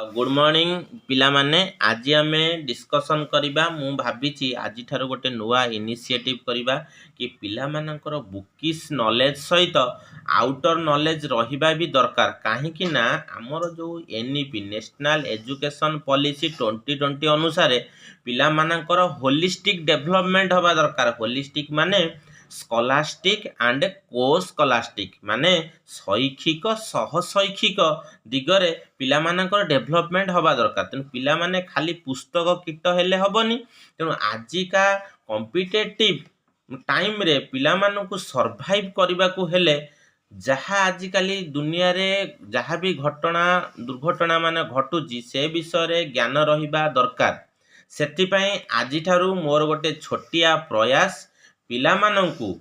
Good morning पिला माने आज आम डिस्कसन करवा मु भावी आज ठार गोटे नुआ इनिशिएटिव करवा कि पिला मानकर बुकिश नॉलेज सहित आउटर नॉलेज रहिबा भी दरकार कहीं ना आमर जो एनईपी नेशनल एजुकेशन पॉलिसी 2020 अनुसार पिला मानकर होलिस्टिक डेवलपमेंट हवा दरकार। होलिस्टिक माने स्कॉलास्टिक एंड को स्कॉलास्टिक माने शैक्षिक सहशैक्षिक दिगरे पिला मानकर डेवलपमेंट हवा दरकार। तेणु पिला माने खाली पुस्तक कीट हेले हबनी। तेणु आजिका कॉम्पिटिटिव टाइम रे पिला मानकु सर्वाइव करबा को हेले जहाँ आजिकाली दुनिया रे जहाँ भी घटना दुर्घटना माने घटुची से विषय रे ज्ञान रहिबा दरकार। सेथिपाई आजि ठारू मोर गोटे छोटिया प्रयास पिला मानंकु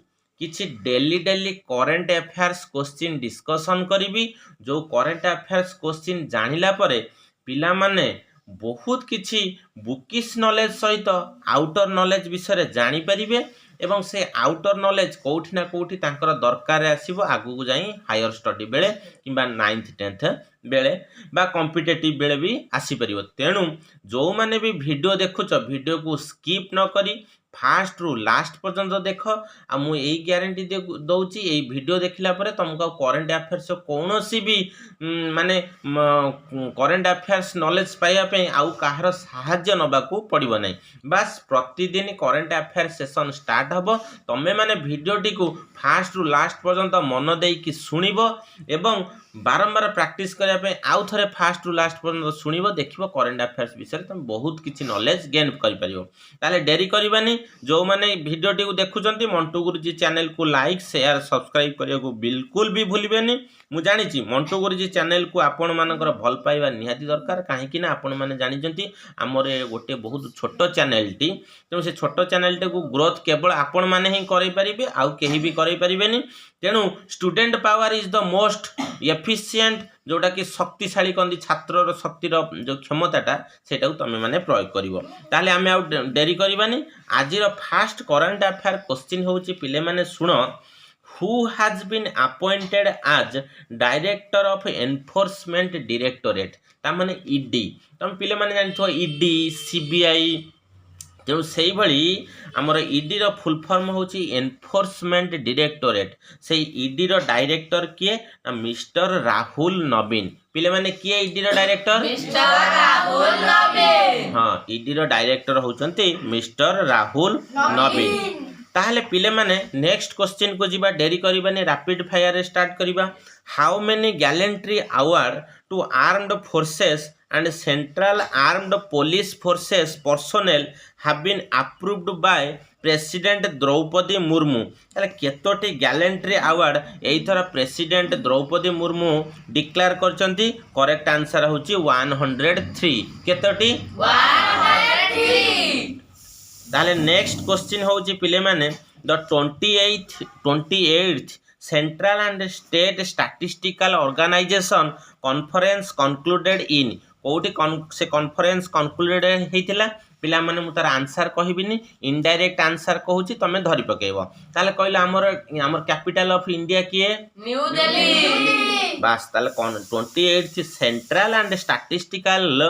किछि daily current affairs question discussion करी। जो करेंट अफेयर्स क्वेश्चन जानिला परे पिला माने बहुत किछि बुकिश नॉलेज सहित आउटर नॉलेज विषय जानि परिबे एवं से आउटर नॉलेज कोठी ना कोठी तांकर दरकार आसीबो आगु जाई हायर स्टडी बेले किंबा 9th 10th बेले बा कॉम्पिटिटिव बेले भी आसी परिबो। तेणु जो माने भी वीडियो देखुच वीडियो को स्किप न करी फास्ट रु लास्ट पर्यंत देख आ मु एई ग्यारंटी दउची एई वीडियो देखिला परे तुमको करेंट अफेयर्स कोनोसी भी माने करेंट अफेयर्स नॉलेज पाइबा पे आउ काहर सहाय्य नबाकू पड़िबो नै। बस प्रतिदिन करेंट अफेयर्स सेशन स्टार्ट हबो तमे माने वीडियोटी को फास्ट रु लास्ट पर्यंत मन देई कि सुनिबो एवं बारंबार प्रैक्टिस करिया पे आउ थरे फास्ट रु लास्ट पर्यंत सुनिबो देखिबो करेंट अफेयर्स विषय तुम बहुत किछि नॉलेज गेन करि परिबो। ताले डेरी करबानी जो माने वीडियोटी को देखुचंती मंटू गुरुजी चैनल को लाइक शेयर सब्सक्राइब करिया को बिल्कुल भी भूलिबेनी। मु जानिछि मंटू गुरुजी चैनल को आपण मानकर भल पाइबा निहाती दरकार कहीं ना आपण माने जानिचंती हमर गोटे बहुत छोट चैनलटी तेणु से छोट चैनलटी को ग्रोथ केवल आपण माने ही करै परिबे आउ केही भी करै परिबेनी। तेणु student power is the most efficient जोटा कि शक्तिशाली कंदी छात्र शक्तिर जो क्षमताटा सेटा तुम मैंने प्रयोग करिवो। ताले आमे आउ डेरी करबानी आजिर फास्ट करंट अफेयर क्वेश्चन होची पिले माने सुनो who has been appointed as director of enforcement directorate ता माने ईडी तुम पिले माने जानथो ईडी सीबीआई। तेणु से भली आमर ईडी रो फुल फॉर्म होची एनफोर्समेंट डायरेक्टोरेट से ईडी रो डायरेक्टर किए ना मिस्टर राहुल नवीन। पिले माने किए ईडी रो डायरेक्टर मिस्टर राहुल नवीन। हां ईडी रो डायरेक्टर होचंती मिस्टर राहुल नवीन। ताहले पिले माने नेक्स्ट क्वेश्चन को जीवा डेरी करबानी रैपिड फायर रे स्टार्ट करबा। How many gallantry award to armed forces and central armed police forces personnel have been approved by president Draupadi Murmu. केतोटी गैलेंट्री अवार्ड एई थरा प्रेसिडेंट द्रौपदी मुर्मू डिक्लेयर करचंती। करेक्ट आंसर होची 103। केतोटी 103। ताले नेक्स्ट क्वेश्चन होची पिले माने the 28th central and state statistical organisation conference concluded in कोठी से कॉन्फ्रेंस कंक्लूडेड हेतिला। पिला माने मु तार आंसर कहबिनी इनडायरेक्ट आंसर कहूची तमे धरि पकेइबो। ताले कहला हमर कैपिटल ऑफ इंडिया किए न्यू दिल्ली। बस ताले 28th central and statistical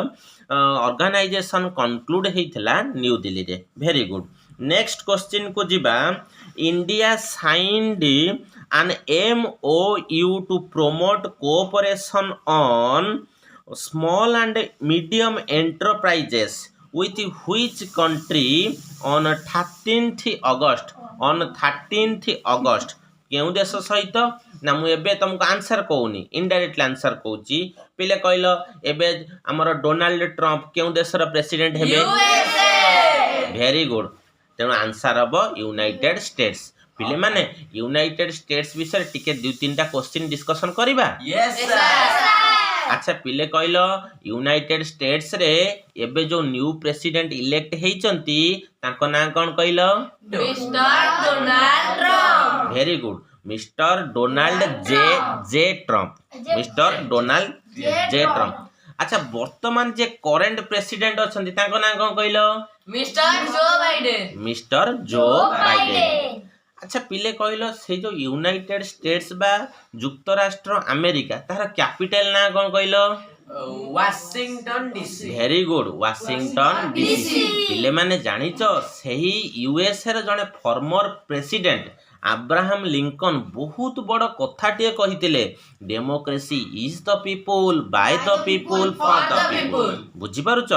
organisation conclude हेतिला न्यू दिल्ली रे। Very good. नेक्स्ट क्वेश्चन को जीवा India signed an MOU to promote cooperation on small and medium enterprises with which country on 13th August केउ देश सहित ना मु एबे तुमको आंसर कहूनी इनडायरेक्टली आंसर कहूची। पिले कहलो एबे हमर डोनाल्ड ट्रम्प केउ देशर प्रेसिडेंट हेबे USA। Very good. तेणु आंसर हबो यूनाइटेड स्टेट्स। पिले माने यूनाइटेड स्टेट्स विषय टिके 2-3टा क्वेश्चन डिस्कशन करिबा। Yes sir. अच्छा पिले कहलो यूनाइटेड स्टेट्स रे एबे जो न्यू प्रेसिडेंट इलेक्ट हेचंती ताको ना कोन कहलो mister Donald Trump. Very good mister Donald J Trump. Mister Donald J Trump. अच्छा वर्तमान जे करेंट प्रेसिडेंट अछंती ताको ना कोन कहलो mister Joe Biden. Mister Joe Biden. अच्छा पिले कहलो से जो यूनाइटेड स्टेट्स बा युक्तराष्ट्र अमेरिका तार कैपिटल ना कोन कहलो Washington DC very good Washington DC पिले माने जानिच सही यूएसए रे जने फॉर्मर प्रेसिडेंट अब्राहम लिंकन बहुत बड़ कथाटिए कहितिले democracy is the people by the people for the people बुझी पारुच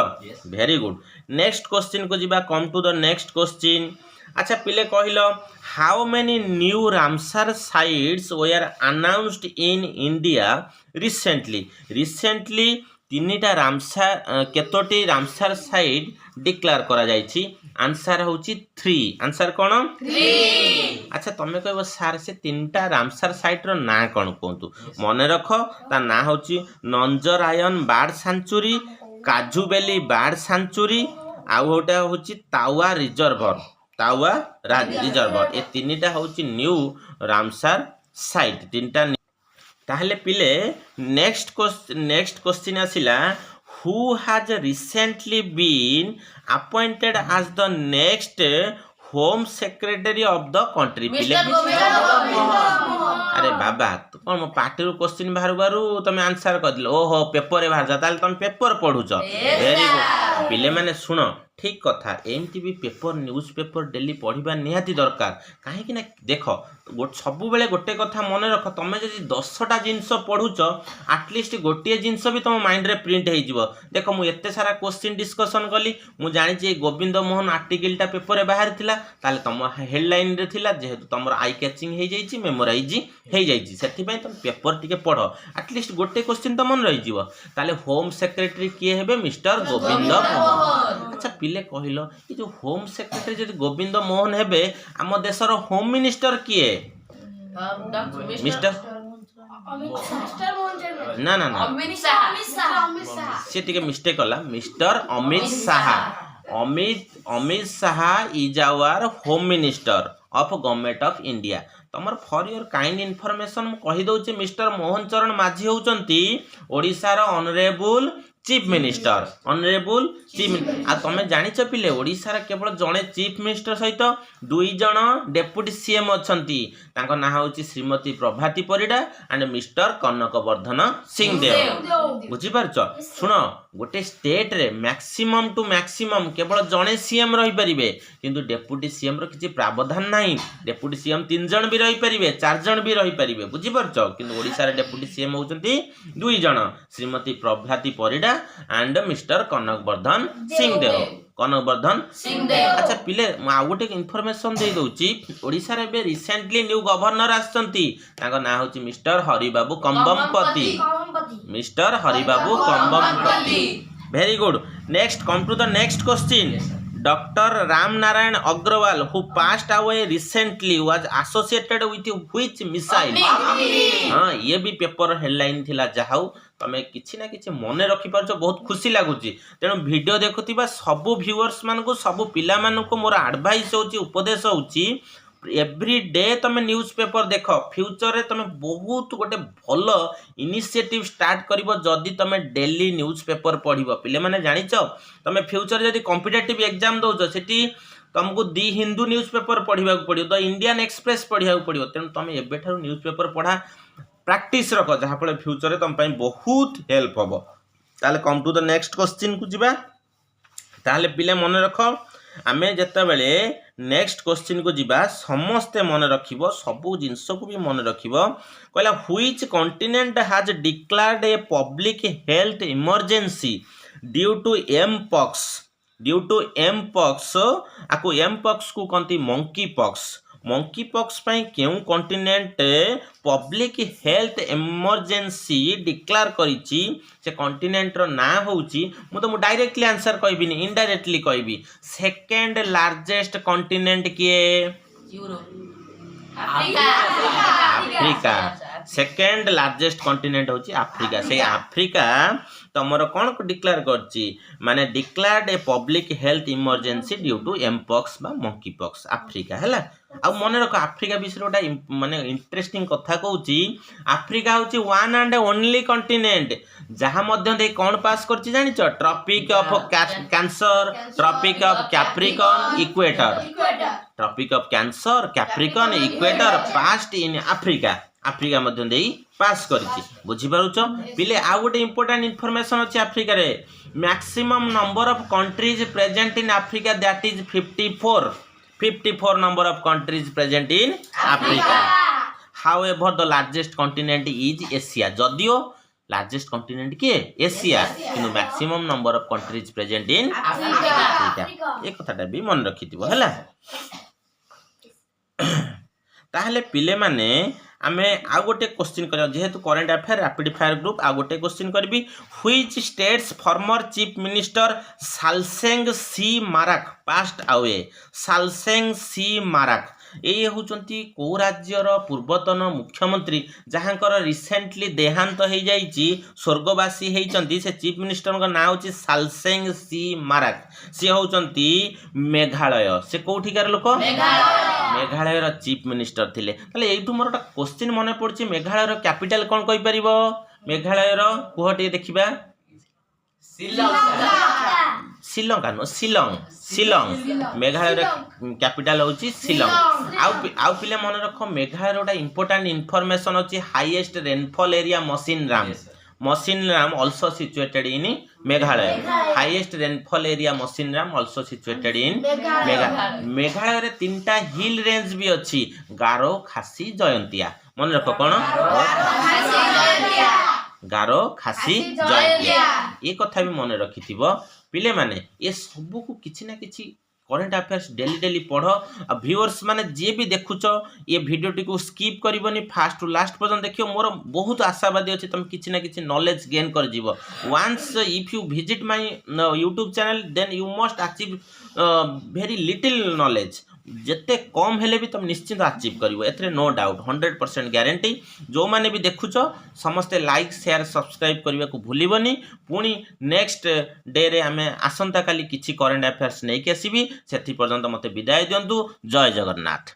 भेरी गुड नेक्स्ट क्वेश्चन को जिबा come to the next question अच्छा पिले कहिलो how many new Ramsar sites were announced in India recently तीनिटा रामसार केतोटी रामसार साइट डिक्लेयर करा जायछि आंसर होछि 3 आंसर कोन 3 अच्छा तमे कहबो सार से तीनटा रामसार साइट रो ना कोन कोंतु मने रखो ता ना होछि Nanjarayan bird sanctuary Kazhuveli bird sanctuary आ ओटा होछि तावा रिजर्वर ए तीनिटा होछि न्यू रामसार साइट तीनटा ताहले पिले नेक्स्ट क्वेश्चन आसिला who has recently been appointed as the next home secretary of the country पिले अरे बाबा तू कौन मो पार्टी रो क्वेश्चन बाहर बारू तमे आंसर कर दिलो ओहो पेपर रे बाहर जा ताले तमे पेपर पढुछ वेरी गुड पिले माने सुनो ठीक कथा एमती भी पेपर न्यूज पेपर डेली पढ़ा निहाती दरकार कहीं ना देख सब बेले गोटे कथा मन रख तुम जब 10टा जिनस पढ़ुच आटलिस्ट गोटे जिनस भी तुम माइंड रे प्रिंट हो देख मुझे सारा क्वेश्चन डिस्कसन कली मुझे जानी गोविंद मोहन आर्टिकलटा पेपर रे बाहर थिला ताले तुम हेडलाइन रे थिला जेहेतु तुम आई कैचिंग हो जाइए मेमोराइज हो जाइए से तुम पेपर टिके पढ़ आटलिस्ट गोटे क्वेश्चन तो मन रही ताले होम सेक्रेटरी किए हेबे मिस्टर गोविंद मोहन अच्छा पिले कहलो ये जो होम सेक्रेटरी जब गोविंद मोहन हेबे आम देशर होम मिनिस्टर किए मिस्टर ना ना ना सी टिके मिस्टेक कला mister Amit Shah Amit Shah is our home minister of government of India तमर फॉर योर काइंड इनफॉरमेशन मु कहि दउचे मिस्टर मोहन चरण माझी होउचंती ओडिसा रो honourable chief minister honourable chief आ तमे जानिच पिले ओडिसा रा केवल जणे चीफ मिनिस्टर सहित 2 जण डेप्यूटी सीएम अछंती तांको ना होउची श्रीमती प्रभाती परिडा एंड मिस्टर कनक वर्धन सिंहदेव बुझी पारछ सुनो गोटे स्टेट रे मैक्सिमम टू मैक्सिमम केवल जणे सीएम रही परिबे किंतु डेप्यूटी सीएम रो किछि प्रावधान नाही डेप्यूटी सीएम 3 जण भी रही परिबे 4 जण भी रही परिबे बुझी पारछ किंतु ओडिसा रे डेप्यूटी सीएम होउचंती 2 जण श्रीमती प्रभाती परिडा एंड मिस्टर कनक वर्धन सिंहदेव कनक वर्धन सिंहदेव अच्छा पिले आ गोटे इनफॉरमेशन दे दउची ओडिसा रे बे रिसेंटली न्यू गवर्नर आछंती ताको ना होची mister Haribabu Kambhampati mister Haribabu Kambhampati very good next come to the next question doctor Ram Narayan Agarwal who passed away recently was associated with which missile हां ये भी पेपर हेडलाइन थिला जाहाउ तमे किछि ना किछि मने रखि परछो बहुत खुशी लागुची तेनु वीडियो देखुतिबा सब व्यूअर्स मान को सब पिला मान को मोर एडवाइस होची उपदेश होची एवरी डे तमे न्यूज पेपर देख फ्यूचर रे तमे बहुत गोटे भल इनिशिएटिव स्टार्ट करिवो जदी तमे डेली न्यूज पेपर पढिबो पिले माने जानिचो तमे फ्यूचर जदी कॉम्पिटिटिव एग्जाम दोजो सेठी तुमको दी हिंदू न्यूज पेपर पढ़ा पड़ो द इंडियन एक्सप्रेस पढ़ा पड़ो तेणु तुम एबेठारु न्यूज पेपर पढ़ा प्रैक्टिस रख जहाँफल फ्यूचर तुम बहुत हेल्प हम ताले come to the next question को जीवा ताले पिले मन रख आमे जेतेबेले नेक्स्ट क्वेश्चन को जीवा समस्ते मन रखिबो सबु जिंस को भी मन रखिबो कहला which continent has declared a public health emergency due to mpox आको एमपॉक्स को कहती मंकी पॉक्स पाई केउ continent public health emergency declare करिछि से कॉन्टिनेंट रो ना होउछि मु डायरेक्टली आंसर कहबिनी इनडायरेक्टली कहबी सेकंड लार्जेस्ट कॉन्टिनेंट किए Europe Africa second largest continent होची अफ्रीका से अफ्रीका तमरो कौन डिक्लेयर करची माने declared a public health emergency due to mpox बा मंकी पॉक्स अफ्रीका हैला आ मन रख अफ्रीका विषय गोटा माने इंटरेस्टिंग कथा कहूची अफ्रीका होची वन एंड ओनली कॉन्टिनेंट जहां मध्य दे कौन पास करची जानिच tropic of cancer tropic of capricorn equator tropic of cancer capricorn equator passed in Africa मध्य दे पास करिछि बुझि पारुछ पिले आ गोटे इंपोर्टेंट इन्फॉर्मेशन अछि अफ्रीका रे maximum number of countries present in Africa that is 54 number of countries present in Africa. However, the largest continent is Asia. जदियो largest continent किए एशिया किंतु maximum number of countries present in Africa. एक कथाटा भी मन रखिथिबो हैला ताहले पिले माने आमे आ गोटे क्वेश्चन करिया जेहेतु current affair rapid fire group आ गोटे क्वेश्चन करबी which states former chief minister Salseng C Marak passed away Salseng C Marak ये होचंती को राज्यर पूर्वतन मुख्यमंत्री जहाँकर रिसेंटली देहांत हो जाइछि स्वर्गवासी होइचंती से चीफ मिनिस्टर का नाम होची साल्सेंग सी माराक से होचंती मेघालय से कोठिकार लोक मेघालय चीफ मिनिस्टर थिले ताले एइठु मोर क्वेश्चन मने पड़छि मेघालय कैपिटल कोन कहि परिबो मेघालय कुहटी देखिबा श्रीलंका नो शिलंग मेघालय कैपिटल होची शिलंग आउ पिले मन रख मेघालय गोटा इंपोर्टेंट इन्फॉर्मेशन अछि highest rainfall area Mawsynram also situated in Meghalaya highest rainfall area Mawsynram also situated in Meghalaya रे तीनटा हिल रेंज भी अछि गारो खासी जयंतिया मन रख कोन गारो खासी जयंतिया ये कथा भी मन रखिथिबो पिले माने ये सब को किछि ना किछि करंट अफेयर्स डेली पढ़ आ व्यूअर्स माने जे भी देखुच ये वीडियोटी को स्किप करबनी फास्ट टू लास्ट पर्यंत देखियो मोर बहुत आशावादी अछि तुम किछि ना किछि नॉलेज गेन कर जीवो once if you visit my YouTube channel then you must achieve very little knowledge जिते कम हेले भी तुम निश्चित अचीव करिवो एथरे नो डाउट 100% ग्यारंटी जो माने भी देखुच समस्ते लाइक शेयर सब्सक्राइब करबा को भूलिबनी पुनी नेक्स्ट डे रे हमें आसंता काली किछि करंट अफेयर्स नै के आसीबी सेथि पर्यंत मते विदाय दियंतु जय जगन्नाथ।